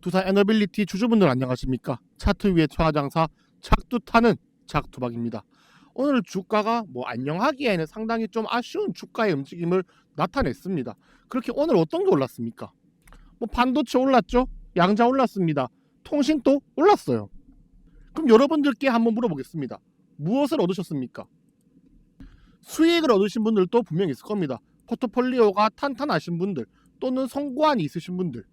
두산 에너빌리티 주주분들 안녕하십니까? 차트 위의 최하장사 착두타는 착투박입니다. 오늘 주가가 안녕하기에는 상당히 좀 아쉬운 주가의 움직임을 나타냈습니다. 그렇게 오늘 어떤 게 올랐습니까? 반도체 올랐죠? 양자 올랐습니다. 통신도 올랐어요. 그럼 여러분들께 한번 물어보겠습니다. 무엇을 얻으셨습니까? 수익을 얻으신 분들도 분명히 있을 겁니다. 포트폴리오가 탄탄하신 분들 또는 성과안이 있으신 분들.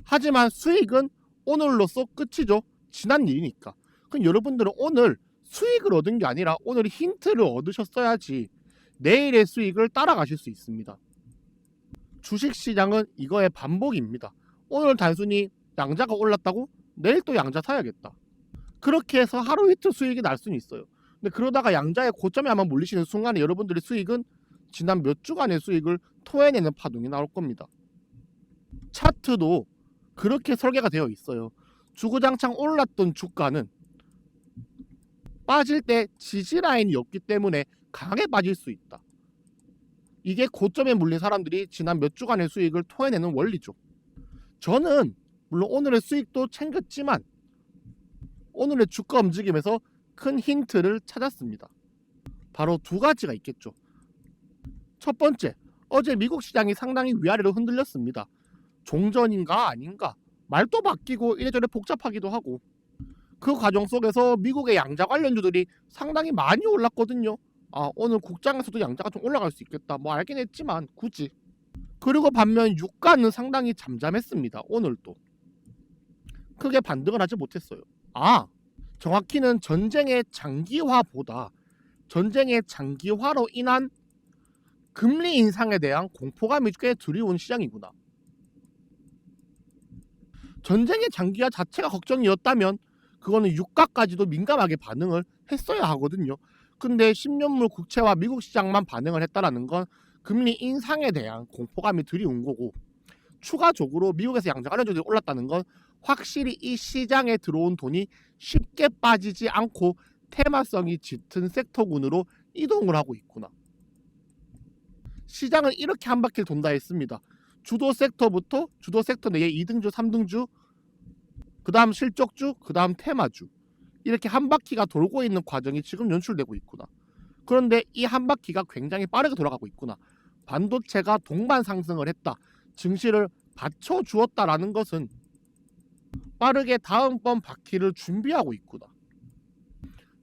하지만 수익은 오늘로써 끝이죠. 지난 일이니까. 그럼 여러분들은 오늘 수익을 얻은 게 아니라 오늘 힌트를 얻으셨어야지 내일의 수익을 따라가실 수 있습니다. 주식시장은 이거의 반복입니다. 오늘 단순히 양자가 올랐다고 내일 또 양자 사야겠다. 그렇게 해서 하루 이틀 수익이 날 수는 있어요. 근데 그러다가 양자의 고점에 한번 몰리시는 순간에 여러분들의 수익은 지난 몇 주간의 수익을 토해내는 파동이 나올 겁니다. 차트도 그렇게 설계가 되어 있어요. 주구장창 올랐던 주가는 빠질 때 지지라인이 없기 때문에 강하게 빠질 수 있다. 이게 고점에 물린 사람들이 지난 몇 주간의 수익을 토해내는 원리죠. 저는 물론 오늘의 수익도 챙겼지만 오늘의 주가 움직임에서 큰 힌트를 찾았습니다. 바로 두 가지가 있겠죠. 첫 번째, 어제 미국 시장이 상당히 위아래로 흔들렸습니다. 종전인가 아닌가 말도 바뀌고 이래저래 복잡하기도 하고 그 과정 속에서 미국의 양자 관련주들이 상당히 많이 올랐거든요. 오늘 국장에서도 양자가 좀 올라갈 수 있겠다 알긴 했지만 굳이. 그리고 반면 유가는 상당히 잠잠했습니다. 오늘도 크게 반등을 하지 못했어요. 정확히는 전쟁의 장기화보다 전쟁의 장기화로 인한 금리 인상에 대한 공포감이 꽤 두려운 시장이구나. 전쟁의 장기화 자체가 걱정이었다면 그거는 유가까지도 민감하게 반응을 했어야 하거든요. 근데 10년물 국채와 미국 시장만 반응을 했다라는 건 금리 인상에 대한 공포감이 두려운 거고, 추가적으로 미국에서 양자 관련주들이 올랐다는 건 확실히 이 시장에 들어온 돈이 쉽게 빠지지 않고 테마성이 짙은 섹터군으로 이동을 하고 있구나. 시장은 이렇게 한 바퀴를 돈다 했습니다. 주도 섹터부터 주도 섹터 내에 2등주, 3등주, 그 다음 실적주, 그 다음 테마주, 이렇게 한 바퀴가 돌고 있는 과정이 지금 연출되고 있구나. 그런데 이 한 바퀴가 굉장히 빠르게 돌아가고 있구나. 반도체가 동반 상승을 했다, 증시를 받쳐주었다라는 것은 빠르게 다음번 바퀴를 준비하고 있구나.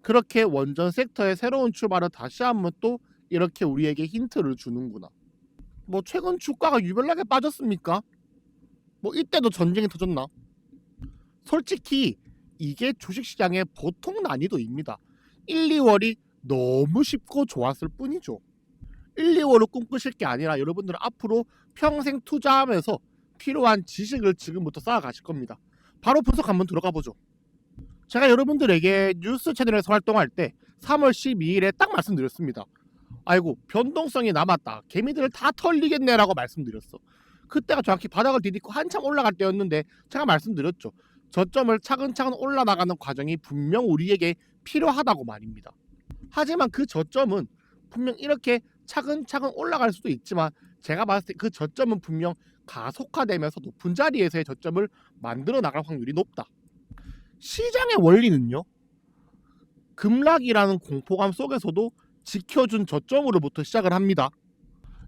그렇게 원전 섹터의 새로운 출발을 다시 한번 또 이렇게 우리에게 힌트를 주는구나. 최근 주가가 유별나게 빠졌습니까? 이때도 전쟁이 터졌나? 솔직히 이게 주식시장의 보통 난이도입니다. 1, 2월이 너무 쉽고 좋았을 뿐이죠. 1, 2월을 꿈꾸실 게 아니라 여러분들은 앞으로 평생 투자하면서 필요한 지식을 지금부터 쌓아가실 겁니다. 바로 분석 한번 들어가 보죠. 제가 여러분들에게 뉴스 채널에서 활동할 때 3월 12일에 딱 말씀드렸습니다. 아이고, 변동성이 남았다, 개미들을 다 털리겠네 라고 말씀드렸어. 그때가 정확히 바닥을 디딛고 한참 올라갈 때였는데 제가 말씀드렸죠. 저점을 차근차근 올라나가는 과정이 분명 우리에게 필요하다고 말입니다. 하지만 그 저점은 분명 이렇게 차근차근 올라갈 수도 있지만 제가 봤을 때 그 저점은 분명 가속화되면서 높은 자리에서의 저점을 만들어 나갈 확률이 높다. 시장의 원리는요, 급락이라는 공포감 속에서도 지켜준 저점으로부터 시작을 합니다.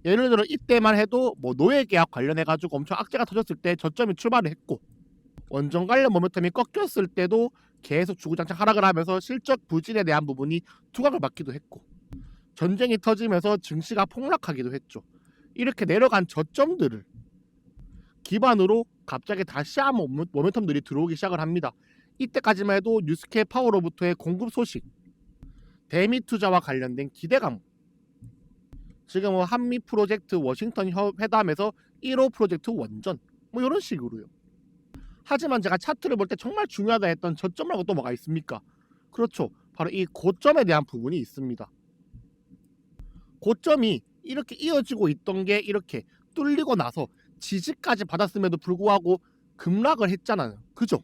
예를 들어 이때만 해도 노예계약 관련해가지고 엄청 악재가 터졌을 때 저점이 출발을 했고, 원전 관련 모멘텀이 꺾였을 때도 계속 주구장창 하락을 하면서 실적 부진에 대한 부분이 두각을 맞기도 했고, 전쟁이 터지면서 증시가 폭락하기도 했죠. 이렇게 내려간 저점들을 기반으로 갑자기 다시 한번 모멘텀들이 들어오기 시작을 합니다. 이때까지만 해도 뉴스케 파워로부터의 공급 소식, 대미 투자와 관련된 기대감, 지금 한미 프로젝트 워싱턴 회담에서 1호 프로젝트 원전 이런 식으로요. 하지만 제가 차트를 볼 때 정말 중요하다 했던 저점이라고 또 뭐가 있습니까? 그렇죠, 바로 이 고점에 대한 부분이 있습니다. 고점이 이렇게 이어지고 있던 게 이렇게 뚫리고 나서 지지까지 받았음에도 불구하고 급락을 했잖아요. 그죠?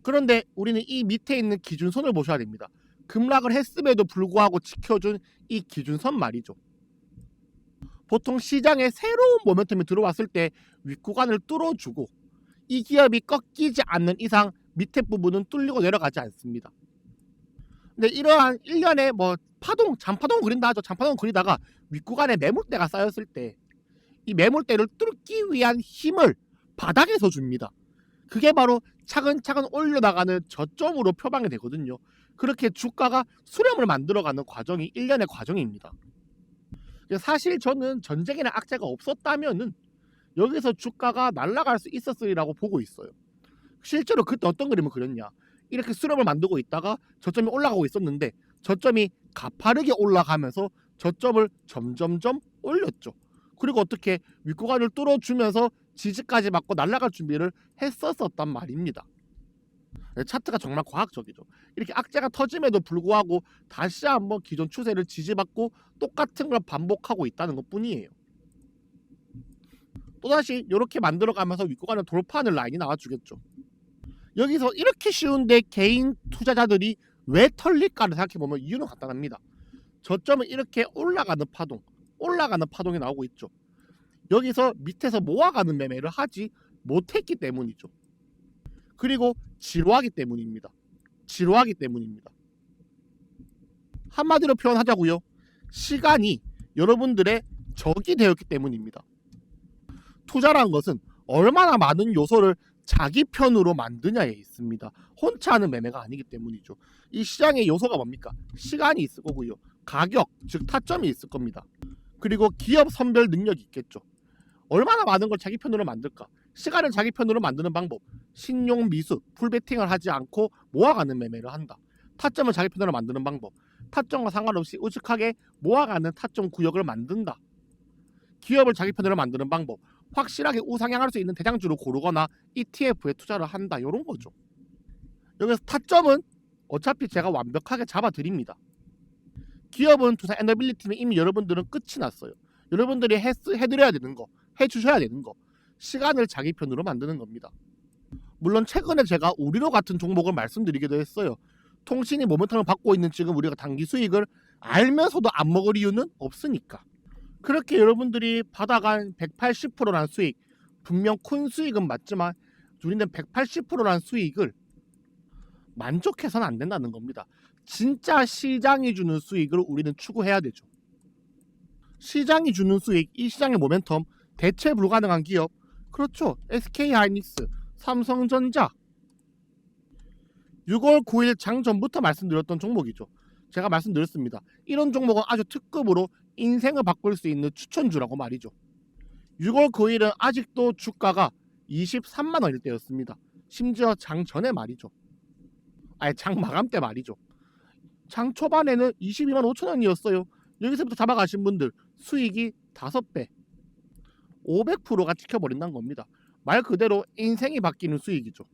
그런데 우리는 이 밑에 있는 기준선을 보셔야 됩니다. 급락을 했음에도 불구하고 지켜준 이 기준선 말이죠. 보통 시장에 새로운 모멘텀이 들어왔을 때 윗구간을 뚫어주고 이 기업이 꺾이지 않는 이상 밑에 부분은 뚫리고 내려가지 않습니다. 근데 이러한 일련의 뭐 파동, 잔파동을 그린다 하죠. 잔파동을 그리다가 윗구간에 매물대가 쌓였을 때 이 매물대를 뚫기 위한 힘을 바닥에서 줍니다. 그게 바로 차근차근 올려나가는 저점으로 표방이 되거든요. 그렇게 주가가 수렴을 만들어가는 과정이 일련의 과정입니다. 사실 저는 전쟁이나 악재가 없었다면은 여기서 주가가 날아갈 수 있었으리라고 보고 있어요. 실제로 그때 어떤 그림을 그렸냐, 이렇게 수렴을 만들고 있다가 저점이 올라가고 있었는데 저점이 가파르게 올라가면서 저점을 점점점 올렸죠. 그리고 어떻게 윗구간을 뚫어주면서 지지까지 맞고 날아갈 준비를 했었단 말입니다. 차트가 정말 과학적이죠. 이렇게 악재가 터짐에도 불구하고 다시 한번 기존 추세를 지지받고 똑같은 걸 반복하고 있다는 것 뿐이에요. 또다시 이렇게 만들어가면서 윗구간을 돌파하는 라인이 나와주겠죠. 여기서 이렇게 쉬운데 개인 투자자들이 왜 털릴까를 생각해보면 이유는 간단합니다. 저점은 이렇게 올라가는 파동이 나오고 있죠. 여기서 밑에서 모아가는 매매를 하지 못했기 때문이죠. 그리고 지루하기 때문입니다. 한마디로 표현하자고요. 시간이 여러분들의 적이 되었기 때문입니다. 투자라는 것은 얼마나 많은 요소를 자기 편으로 만드냐에 있습니다. 혼자 하는 매매가 아니기 때문이죠. 이 시장의 요소가 뭡니까? 시간이 있을 거고요. 가격, 즉 타점이 있을 겁니다. 그리고 기업 선별 능력이 있겠죠. 얼마나 많은 걸 자기 편으로 만들까? 시간을 자기 편으로 만드는 방법. 신용 미수, 풀베팅을 하지 않고 모아가는 매매를 한다. 타점을 자기 편으로 만드는 방법. 타점과 상관없이 우직하게 모아가는 타점 구역을 만든다. 기업을 자기 편으로 만드는 방법. 확실하게 우상향할 수 있는 대장주를 고르거나 ETF에 투자를 한다. 이런 거죠. 여기서 타점은 어차피 제가 완벽하게 잡아드립니다. 기업은 투자 에너빌리티는 이미 여러분들은 끝이 났어요. 여러분들이 해드려야 되는 거, 해주셔야 되는 거, 시간을 자기 편으로 만드는 겁니다. 물론 최근에 제가 우리로 같은 종목을 말씀드리기도 했어요. 통신이 모멘텀을 받고 있는 지금 우리가 단기 수익을 알면서도 안 먹을 이유는 없으니까. 그렇게 여러분들이 받아간 180%란 수익, 분명 큰 수익은 맞지만 우리는 180%란 수익을 만족해서는 안 된다는 겁니다. 진짜 시장이 주는 수익을 우리는 추구해야 되죠. 시장이 주는 수익, 이 시장의 모멘텀, 대체 불가능한 기업, 그렇죠. SK하이닉스, 삼성전자. 6월 9일 장 전부터 말씀드렸던 종목이죠. 제가 말씀드렸습니다. 이런 종목은 아주 특급으로 인생을 바꿀 수 있는 추천주라고 말이죠. 6월 9일은 아직도 주가가 23만 원일 때였습니다. 심지어 장 전에 말이죠. 아니 장 마감 때 말이죠. 장 초반에는 22만 5천 원이었어요. 여기서부터 잡아가신 분들 수익이 5배, 500%가 찍혀버린다는 겁니다. 말 그대로 인생이 바뀌는 수익이죠.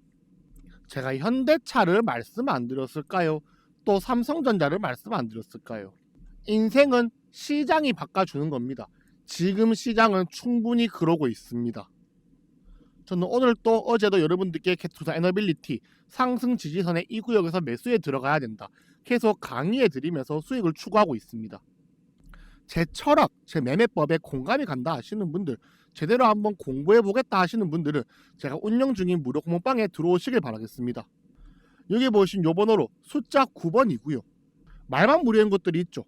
제가 현대차를 말씀 안 드렸을까요? 또 삼성전자를 말씀 안 드렸을까요? 인생은 시장이 바꿔주는 겁니다. 지금 시장은 충분히 그러고 있습니다. 저는 오늘 또 어제도 여러분들께 투자 에너빌리티 상승 지지선의 이 구역에서 매수에 들어가야 된다. 계속 강의해 드리면서 수익을 추구하고 있습니다. 제 철학, 제 매매법에 공감이 간다 하시는 분들, 제대로 한번 공부해 보겠다 하시는 분들은 제가 운영 중인 무료 공모방에 들어오시길 바라겠습니다. 여기 보신 요 번호로 숫자 9번이고요. 말만 무료인 것들이 있죠.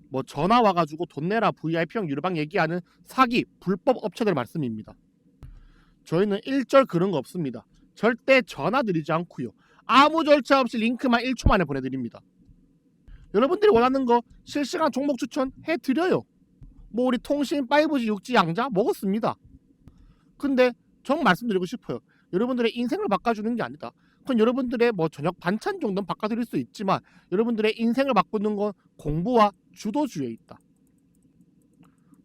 뭐 전화 와가지고 돈 내라 VIP형 유료방 얘기하는 사기, 불법 업체들 말씀입니다. 저희는 일절 그런 거 없습니다. 절대 전화 드리지 않고요. 아무 절차 없이 링크만 1초 만에 보내드립니다. 여러분들이 원하는 거 실시간 종목 추천 해드려요. 뭐 우리 통신 5G 6G 양자 먹었습니다. 근데 정 말씀드리고 싶어요. 여러분들의 인생을 바꿔주는 게 아니다. 그건 여러분들의 뭐 저녁 반찬 정도는 바꿔드릴 수 있지만 여러분들의 인생을 바꾸는 건 공부와 주도주의에 있다.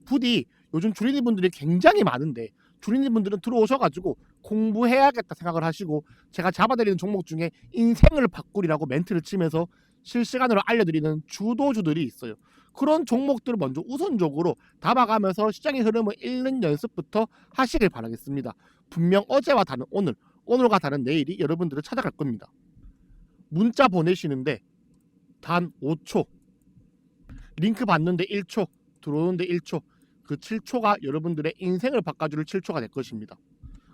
부디 요즘 주린이 분들이 굉장히 많은데 주린이 분들은 들어오셔가지고 공부해야겠다 생각을 하시고 제가 잡아드리는 종목 중에 인생을 바꾸리라고 멘트를 치면서 실시간으로 알려드리는 주도주들이 있어요. 그런 종목들을 먼저 우선적으로 담아가면서 시장의 흐름을 읽는 연습부터 하시길 바라겠습니다. 분명 어제와 다른 오늘, 오늘과 다른 내일이 여러분들을 찾아갈 겁니다. 문자 보내시는데 단 5초, 링크 받는데 1초, 들어오는데 1초, 그 7초가 여러분들의 인생을 바꿔줄 7초가 될 것입니다.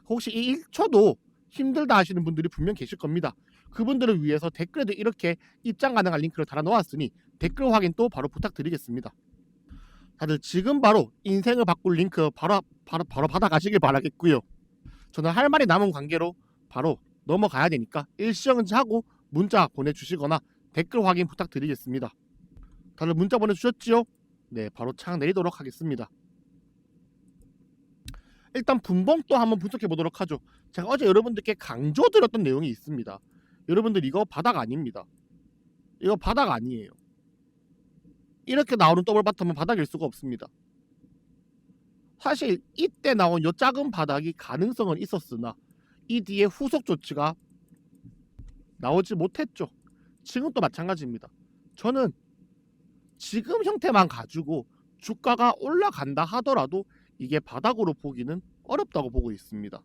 혹시 이 1초도 힘들다 하시는 분들이 분명 계실 겁니다. 그분들을 위해서 댓글에도 이렇게 입장 가능한 링크를 달아 놓았으니 댓글 확인 또 바로 부탁드리겠습니다. 다들 지금 바로 인생을 바꿀 링크 바로 받아가시길 바라겠고요. 저는 할 말이 남은 관계로 바로 넘어가야 되니까 일시정지하고 문자 보내주시거나 댓글 확인 부탁드리겠습니다. 다들 문자 보내주셨지요? 네, 바로 창 내리도록 하겠습니다. 일단 분봉 또 한번 분석해 보도록 하죠. 제가 어제 여러분들께 강조드렸던 내용이 있습니다. 여러분들 이거 바닥 아닙니다. 이거 바닥 아니에요. 이렇게 나오는 더블 바텀은 바닥일 수가 없습니다. 사실 이때 나온 요 작은 바닥이 가능성은 있었으나 이 뒤에 후속 조치가 나오지 못했죠. 지금도 마찬가지입니다. 저는 지금 형태만 가지고 주가가 올라간다 하더라도 이게 바닥으로 보기는 어렵다고 보고 있습니다.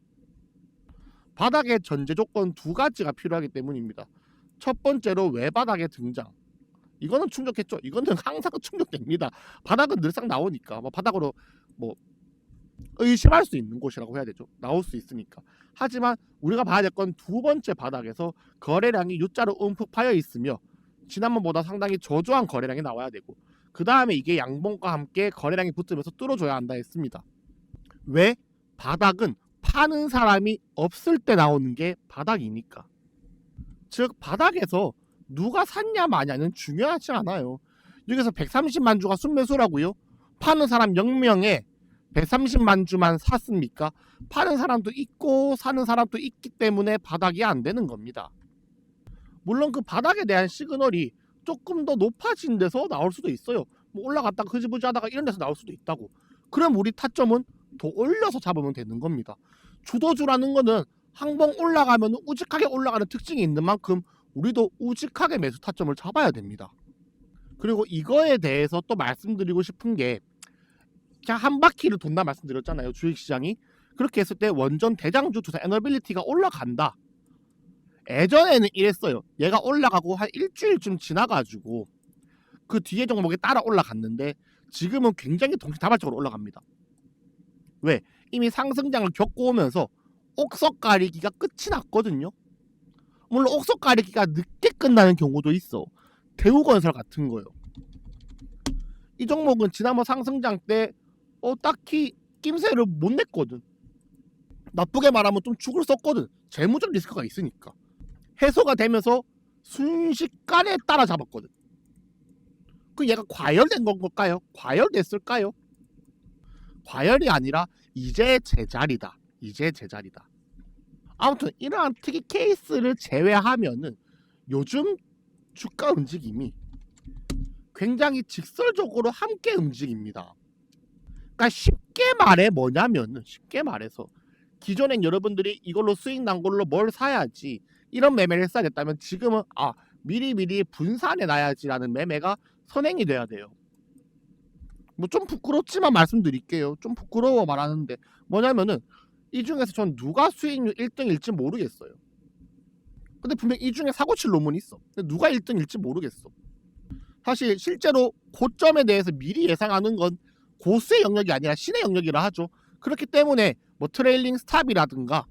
바닥의 전제 조건 두 가지가 필요하기 때문입니다. 첫 번째로 외바닥의 등장. 이거는 충족했죠. 이거는 항상 충족됩니다. 바닥은 늘상 나오니까 바닥으로 의심할 수 있는 곳이라고 해야 되죠. 나올 수 있으니까. 하지만 우리가 봐야 될 건 두 번째 바닥에서 거래량이 U자로 움푹 파여 있으며 지난번보다 상당히 저조한 거래량이 나와야 되고 그 다음에 이게 양봉과 함께 거래량이 붙으면서 뚫어줘야 한다 했습니다. 왜? 바닥은 파는 사람이 없을 때 나오는 게 바닥이니까. 즉 바닥에서 누가 샀냐 마냐는 중요하지 않아요. 여기서 130만 주가 순매수라고요? 파는 사람 0명에 130만 주만 샀습니까? 파는 사람도 있고 사는 사람도 있기 때문에 바닥이 안 되는 겁니다. 물론 그 바닥에 대한 시그널이 조금 더 높아진 데서 나올 수도 있어요. 올라갔다가 흐지부지 하다가 이런 데서 나올 수도 있다고. 그럼 우리 타점은 더 올려서 잡으면 되는 겁니다. 주도주라는 거는 항봉 올라가면 우직하게 올라가는 특징이 있는 만큼 우리도 우직하게 매수 타점을 잡아야 됩니다. 그리고 이거에 대해서 또 말씀드리고 싶은 게 그냥 한 바퀴를 돈다 말씀드렸잖아요. 주식시장이. 그렇게 했을 때 원전 대장주 투자 에너빌리티가 올라간다. 예전에는 이랬어요. 얘가 올라가고 한 일주일쯤 지나가지고 그 뒤에 종목에 따라 올라갔는데 지금은 굉장히 동시다발적으로 올라갑니다. 왜? 이미 상승장을 겪고 오면서 옥석 가리기가 끝이 났거든요. 물론 옥석 가리기가 늦게 끝나는 경우도 있어. 대우건설 같은 거요. 이 종목은 지난번 상승장 때 딱히 낌새를 못 냈거든. 나쁘게 말하면 좀 죽을 썼거든. 재무적 리스크가 있으니까. 해소가 되면서 순식간에 따라잡았거든. 그 얘가 과열된 걸까요? 과열됐을까요? 과열이 아니라 이제 제자리다. 이제 제자리다. 아무튼 이러한 특이 케이스를 제외하면은 요즘 주가 움직임이 굉장히 직설적으로 함께 움직입니다. 그러니까 쉽게 말해 뭐냐면은 쉽게 말해서 기존엔 여러분들이 이걸로 수익 난 걸로 뭘 사야지 이런 매매를 했어야 됐다면 지금은 미리 분산해 놔야지라는 매매가 선행이 돼야 돼요. 좀 부끄럽지만 말씀드릴게요. 좀 부끄러워 말하는데 뭐냐면은 이 중에서 전 누가 수익률 1등일지 모르겠어요. 근데 분명 이 중에 사고 칠 놈은 있어. 근데 누가 1등일지 모르겠어. 사실 실제로 고점에 대해서 미리 예상하는 건 고수의 영역이 아니라 신의 영역이라 하죠. 그렇기 때문에 트레일링 스탑이라든가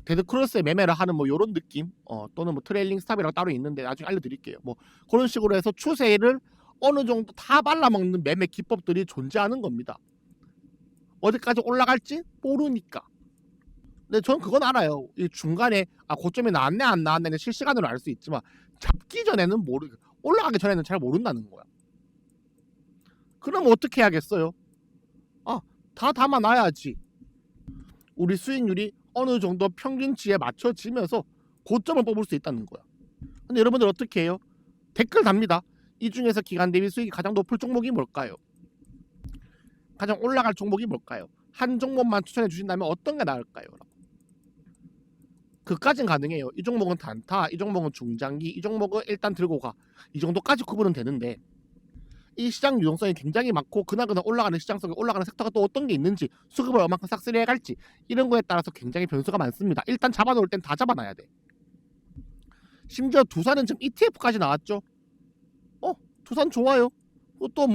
데드크로스의 매매를 하는 요런 느낌 또는 트레일링 스탑이라고 따로 있는데 나중에 알려드릴게요. 그런 식으로 해서 추세를 어느 정도 다 발라먹는 매매 기법들이 존재하는 겁니다. 어디까지 올라갈지 모르니까. 근데 저는 그건 알아요. 이 중간에 고점이 나왔네 안 나왔네 실시간으로 알 수 있지만 잡기 전에는 올라가기 전에는 잘 모른다는 거야. 그럼 어떻게 해야겠어요? 다 담아놔야지. 우리 수익률이 어느 정도 평균치에 맞춰지면서 고점을 뽑을 수 있다는 거야. 근데 여러분들 어떻게 해요? 댓글 답니다. 이 중에서 기간 대비 수익이 가장 높을 종목이 뭘까요? 가장 올라갈 종목이 뭘까요? 한 종목만 추천해 주신다면 어떤 게 나을까요? 그까진 가능해요. 이 종목은 단타, 이 종목은 중장기, 이 종목은 일단 들고 가. 이 정도까지 구분은 되는데 이 시장 유동성이 굉장히 많고 그날그날 올라가는 시장 속에 올라가는 섹터가 또 어떤 게 있는지 수급을 얼마큼 싹쓸이해 갈지 이런 거에 따라서 굉장히 변수가 많습니다. 일단 잡아놓을 땐 다 잡아놔야 돼. 심지어 두산은 지금 ETF까지 나왔죠. 두산 좋아요. 또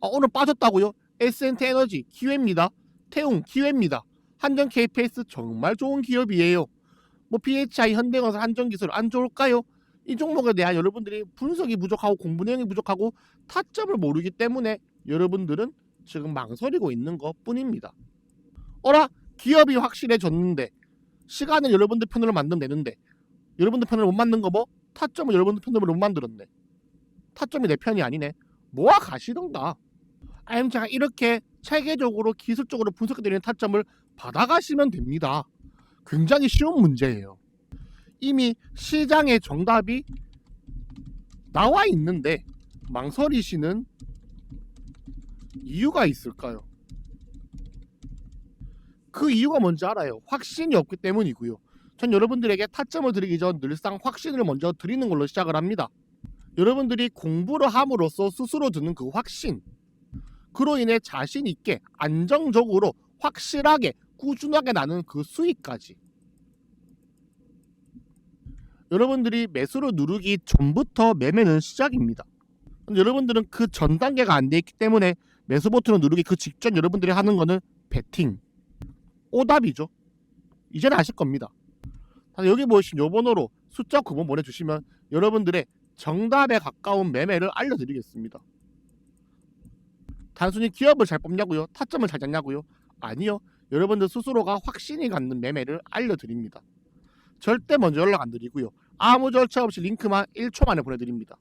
오늘 빠졌다고요? S&T 에너지 기회입니다. 태웅 기회입니다. 한전 KPS 정말 좋은 기업이에요. 뭐 PHI, 현대건설, 한전기술 안 좋을까요? 이 종목에 대한 여러분들이 분석이 부족하고 공부 내용이 부족하고 타점을 모르기 때문에 여러분들은 지금 망설이고 있는 것 뿐입니다. 어라? 기업이 확실해졌는데 시간을 여러분들 편으로 만들면 되는데 여러분들 편을 못 만든 거 뭐? 타점을 여러분들 편으로 못 만들었네. 타점이 내 편이 아니네. 모아 가시던가. 아니면 제가 이렇게 체계적으로 기술적으로 분석해드리는 타점을 받아가시면 됩니다. 굉장히 쉬운 문제예요. 이미 시장의 정답이 나와 있는데 망설이시는 이유가 있을까요? 그 이유가 뭔지 알아요. 확신이 없기 때문이고요. 전 여러분들에게 타점을 드리기 전 늘상 확신을 먼저 드리는 걸로 시작을 합니다. 여러분들이 공부를 함으로써 스스로 드는 그 확신, 그로 인해 자신 있게 안정적으로 확실하게 꾸준하게 나는 그 수익까지, 여러분들이 매수를 누르기 전부터 매매는 시작입니다. 여러분들은 그 전 단계가 안 돼 있기 때문에 매수 버튼을 누르기 그 직전 여러분들이 하는 거는 베팅, 오답이죠. 이제는 아실 겁니다. 여기 보이신 요 번호로 숫자 9번 보내주시면 여러분들의 정답에 가까운 매매를 알려드리겠습니다. 단순히 기업을 잘 뽑냐고요? 타점을 잘 잡냐고요? 아니요. 여러분들 스스로가 확신이 갖는 매매를 알려드립니다. 절대 먼저 연락 안 드리고요. 아무 절차 없이 링크만 1초 만에 보내드립니다.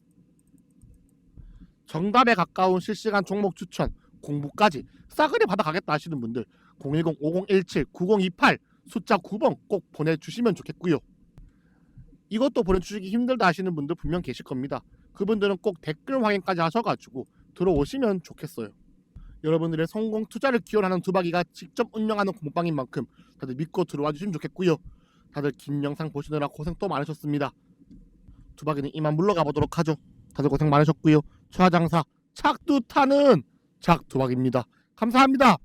정답에 가까운 실시간 종목 추천, 공부까지 싸그리 받아가겠다 하시는 분들 010-5017-9028 숫자 9번 꼭 보내주시면 좋겠고요. 이것도 보내주시기 힘들다 하시는 분들 분명 계실 겁니다. 그분들은 꼭 댓글 확인까지 하셔가지고 들어오시면 좋겠어요. 여러분들의 성공 투자를 기원하는 두박이가 직접 운영하는 공부방인 만큼 다들 믿고 들어와 주시면 좋겠고요. 다들 긴 영상 보시느라 고생 또 많으셨습니다. 두박이는 이만 물러가 보도록 하죠. 다들 고생 많으셨고요. 최하장사 착두 타는 작두박입니다. 감사합니다.